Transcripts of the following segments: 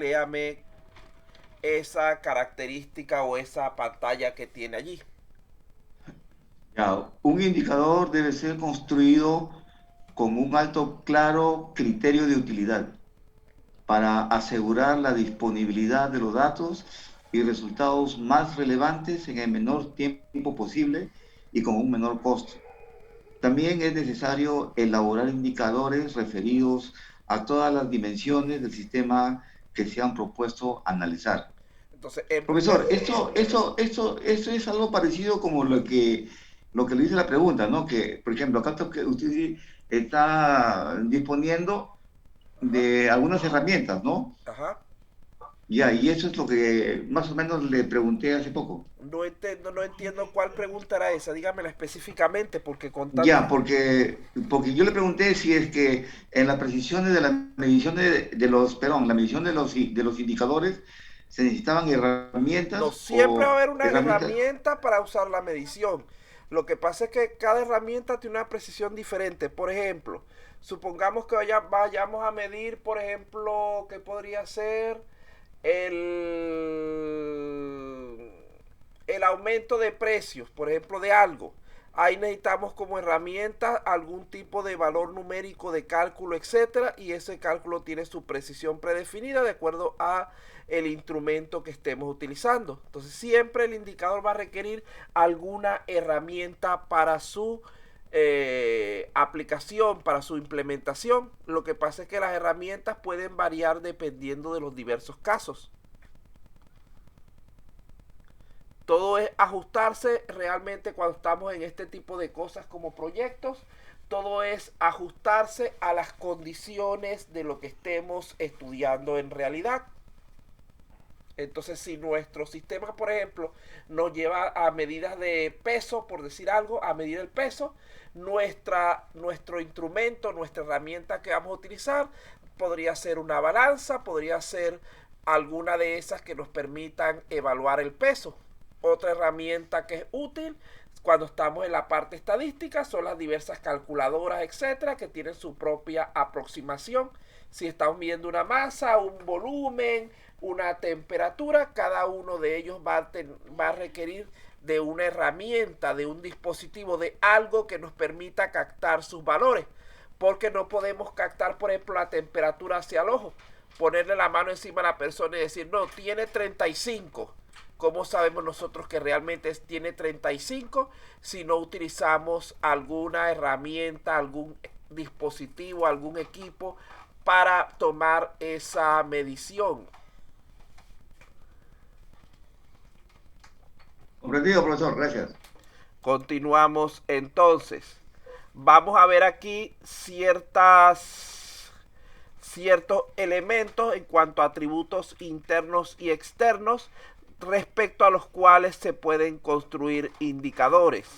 léame esa característica o esa pantalla que tiene allí. Ya, un indicador debe ser construido con un alto, claro criterio de utilidad para asegurar la disponibilidad de los datos y resultados más relevantes en el menor tiempo posible y con un menor costo. También es necesario elaborar indicadores referidos a todas las dimensiones del sistema que se han propuesto analizar. Entonces, en primer... Profesor, esto es algo parecido como lo que le dice la pregunta, ¿no? Que, por ejemplo, acá que usted está disponiendo Ajá, de algunas herramientas, ¿no? ajá. Ya, y eso es lo que más o menos le pregunté hace poco. No entiendo cuál pregunta era esa. Dígamela específicamente, porque con tantas... Ya, porque yo le pregunté si es que en las precisiones de la medición de los, perdón, la medición de los indicadores se necesitaban No, herramientas siempre va a o haber una herramientas. herramienta para usar la medición. Lo que pasa es que cada herramienta tiene una precisión diferente. Por ejemplo, supongamos que vayamos a medir, por ejemplo, ¿qué podría ser? El, el aumento de precios, por ejemplo, de algo. Ahí necesitamos como herramienta algún tipo de valor numérico de cálculo, etcétera, y ese cálculo tiene su precisión predefinida de acuerdo a el instrumento que estemos utilizando. Entonces, siempre el indicador va a requerir alguna herramienta para su aplicación, para su implementación. Lo que pasa es que las herramientas pueden variar dependiendo de los diversos casos. Todo es ajustarse realmente cuando estamos en este tipo de cosas como proyectos. Todo es ajustarse a las condiciones de lo que estemos estudiando en realidad. Entonces, si nuestro sistema, por ejemplo, nos lleva a medidas de peso, por decir algo, a medir el peso, nuestro instrumento, nuestra herramienta que vamos a utilizar, podría ser una balanza, podría ser alguna de esas que nos permitan evaluar el peso. Otra herramienta que es útil cuando estamos en la parte estadística son las diversas calculadoras, etcétera, que tienen su propia aproximación. Si estamos midiendo una masa, un volumen, una temperatura, cada uno de ellos va a requerir de una herramienta, de un dispositivo, de algo que nos permita captar sus valores. Porque no podemos captar, por ejemplo, la temperatura hacia el ojo. Ponerle la mano encima a la persona y decir, no, tiene 35. ¿Cómo sabemos nosotros que realmente tiene 35 si no utilizamos alguna herramienta, algún dispositivo, algún equipo para tomar esa medición? Comprendido, profesor, gracias. Continuamos entonces. Vamos a ver aquí ciertos elementos en cuanto a atributos internos y externos respecto a los cuales se pueden construir indicadores.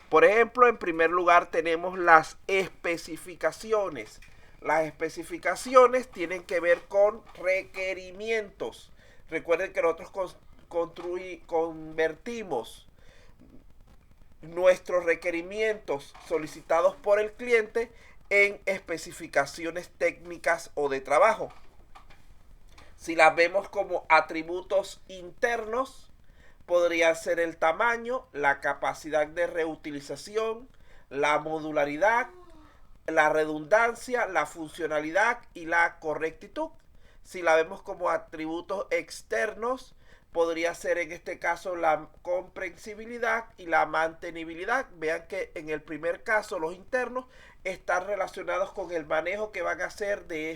Por ejemplo, en primer lugar tenemos las especificaciones. Las especificaciones tienen que ver con requerimientos. Recuerden que nosotros convertimos nuestros requerimientos solicitados por el cliente en especificaciones técnicas o de trabajo. Si las vemos como atributos internos, podría ser el tamaño, la capacidad de reutilización, la modularidad, la redundancia, la funcionalidad y la correctitud. Si la vemos como atributos externos, podría ser en este caso la comprensibilidad y la mantenibilidad. Vean que en el primer caso los internos están relacionados con el manejo que van a hacer de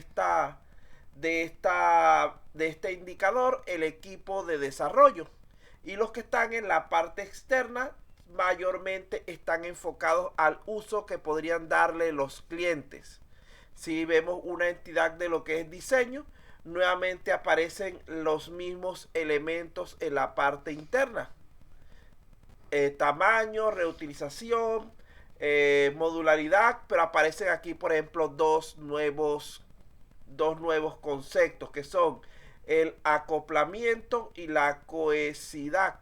este indicador el equipo de desarrollo. Y los que están en la parte externa mayormente están enfocados al uso que podrían darle los clientes. Si vemos una entidad de lo que es diseño, nuevamente aparecen los mismos elementos en la parte interna. Tamaño, reutilización, modularidad, pero aparecen aquí, por ejemplo, dos nuevos conceptos que son el acoplamiento y la cohesividad,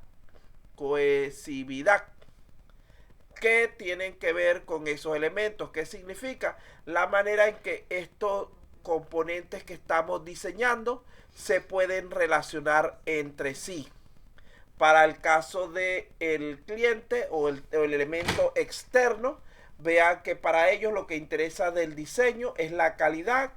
que tienen que ver con esos elementos. ¿Qué significa? La manera en que estos componentes que estamos diseñando se pueden relacionar entre sí. Para el caso del cliente o el elemento externo, vean que para ellos lo que interesa del diseño es la calidad,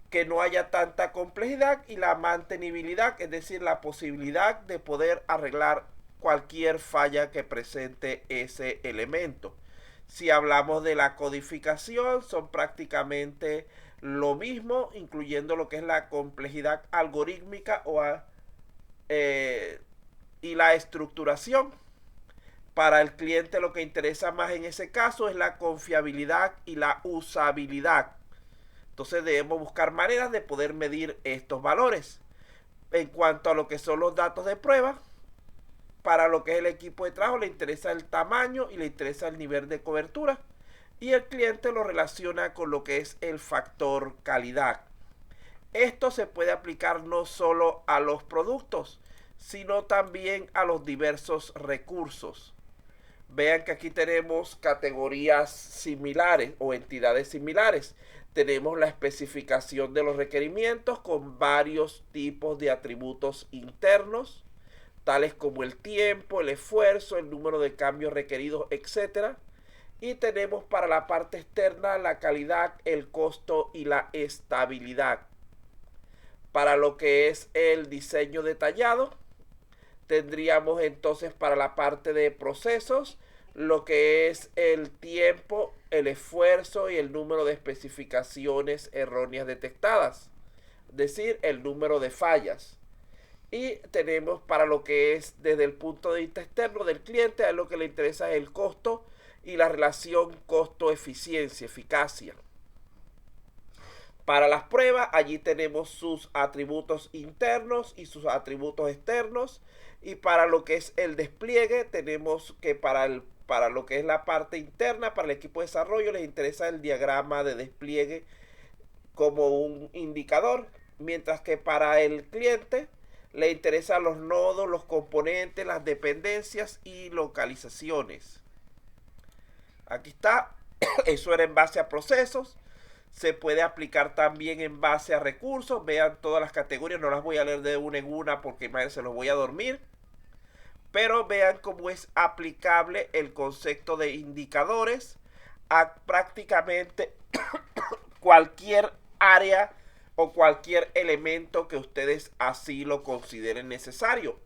que no haya tanta complejidad, y la mantenibilidad, es decir, la posibilidad de poder arreglar cualquier falla que presente ese elemento. Si hablamos de la codificación, son prácticamente lo mismo, incluyendo lo que es la complejidad algorítmica y la estructuración. Para el cliente lo que interesa más en ese caso es la confiabilidad y la usabilidad. Entonces debemos buscar maneras de poder medir estos valores. En cuanto a lo que son los datos de prueba, para lo que es el equipo de trabajo le interesa el tamaño y le interesa el nivel de cobertura, y el cliente lo relaciona con lo que es el factor calidad. Esto se puede aplicar no solo a los productos, sino también a los diversos recursos. Vean que aquí tenemos categorías similares o entidades similares. Tenemos la especificación de los requerimientos con varios tipos de atributos internos, tales como el tiempo, el esfuerzo, el número de cambios requeridos, etc. Y tenemos para la parte externa la calidad, el costo y la estabilidad. Para lo que es el diseño detallado, tendríamos entonces para la parte de procesos lo que es el tiempo, el esfuerzo y el número de especificaciones erróneas detectadas, es decir, el número de fallas. Y tenemos para lo que es desde el punto de vista externo del cliente, a lo que le interesa es el costo y la relación costo-eficiencia, eficacia. Para las pruebas, allí tenemos sus atributos internos y sus atributos externos. Y para lo que es el despliegue, tenemos que para lo que es la parte interna, para el equipo de desarrollo, les interesa el diagrama de despliegue como un indicador. Mientras que para el cliente le interesan los nodos, los componentes, las dependencias y localizaciones. Aquí está. Eso era en base a procesos. Se puede aplicar también en base a recursos. Vean todas las categorías. No las voy a leer de una en una porque imagínense, los voy a dormir. Pero vean cómo es aplicable el concepto de indicadores a prácticamente cualquier área o cualquier elemento que ustedes así lo consideren necesario.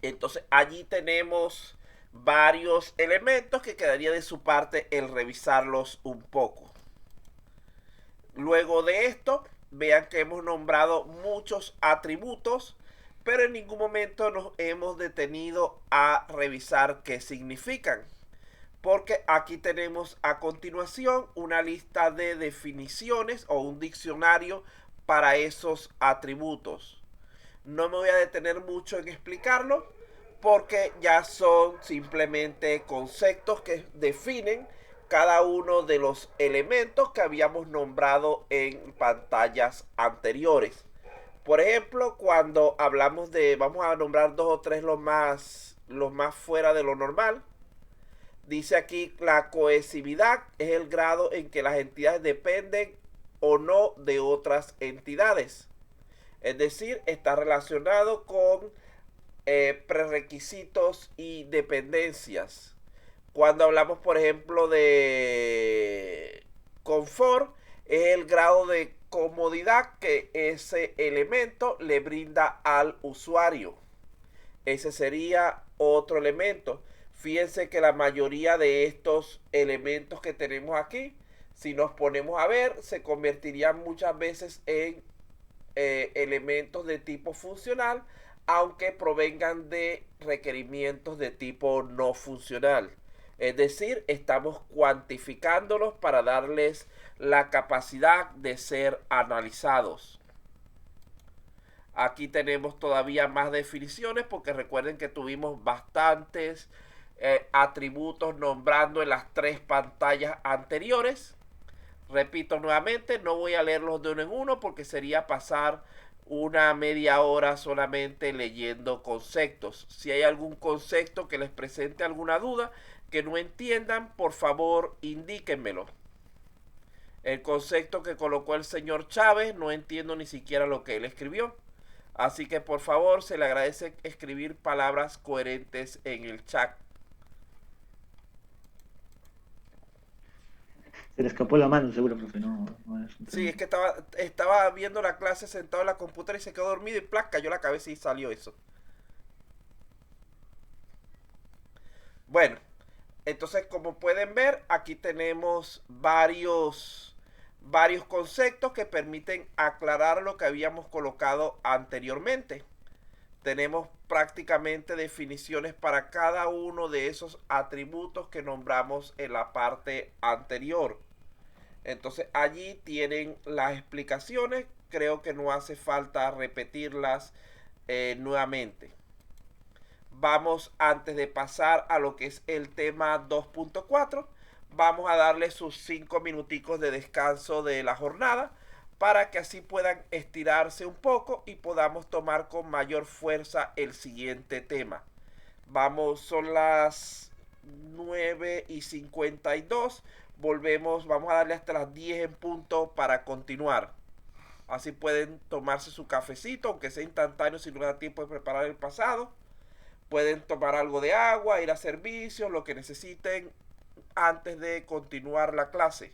Entonces allí tenemos varios elementos que quedaría de su parte el revisarlos un poco. Luego de esto, vean que hemos nombrado muchos atributos, pero en ningún momento nos hemos detenido a revisar qué significan. Porque aquí tenemos a continuación una lista de definiciones o un diccionario para esos atributos. No me voy a detener mucho en explicarlo porque ya son simplemente conceptos que definen cada uno de los elementos que habíamos nombrado en pantallas anteriores. Por ejemplo, cuando hablamos de, vamos a nombrar dos o tres los más fuera de lo normal. Dice aquí la cohesividad es el grado en que las entidades dependen o no de otras entidades. Es decir, está relacionado con prerequisitos y dependencias. Cuando hablamos, por ejemplo, de confort, es el grado de comodidad que ese elemento le brinda al usuario. Ese sería otro elemento. Fíjense que la mayoría de estos elementos que tenemos aquí, si nos ponemos a ver, se convertirían muchas veces en elementos de tipo funcional, aunque provengan de requerimientos de tipo no funcional. Es decir, estamos cuantificándolos para darles la capacidad de ser analizados. Aquí tenemos todavía más definiciones porque recuerden que tuvimos bastantes atributos nombrando en las tres pantallas anteriores. Repito nuevamente, no voy a leerlos de uno en uno porque sería pasar una media hora solamente leyendo conceptos. Si hay algún concepto que les presente alguna duda, que no entiendan, por favor indíquenmelo. El concepto que colocó el señor Chávez, no entiendo ni siquiera lo que él escribió. Así que por favor se le agradece escribir palabras coherentes en el chat. Se le escapó la mano, seguro, profe. No es un tema. Sí, es que estaba viendo la clase sentado en la computadora y se quedó dormido y plac, cayó la cabeza y salió eso. Bueno, entonces como pueden ver, aquí tenemos varios conceptos que permiten aclarar lo que habíamos colocado anteriormente. Tenemos prácticamente definiciones para cada uno de esos atributos que nombramos en la parte anterior. Entonces allí tienen las explicaciones. Creo que no hace falta repetirlas nuevamente. Vamos, antes de pasar a lo que es el tema 2.4, vamos a darle sus 5 minuticos de descanso de la jornada para que así puedan estirarse un poco y podamos tomar con mayor fuerza el siguiente tema. Vamos, son las 9:52. Volvemos, vamos a darle hasta las 10 en punto para continuar. Así pueden tomarse su cafecito, aunque sea instantáneo si no da tiempo de preparar el pasado. Pueden tomar algo de agua, ir a servicios, lo que necesiten antes de continuar la clase.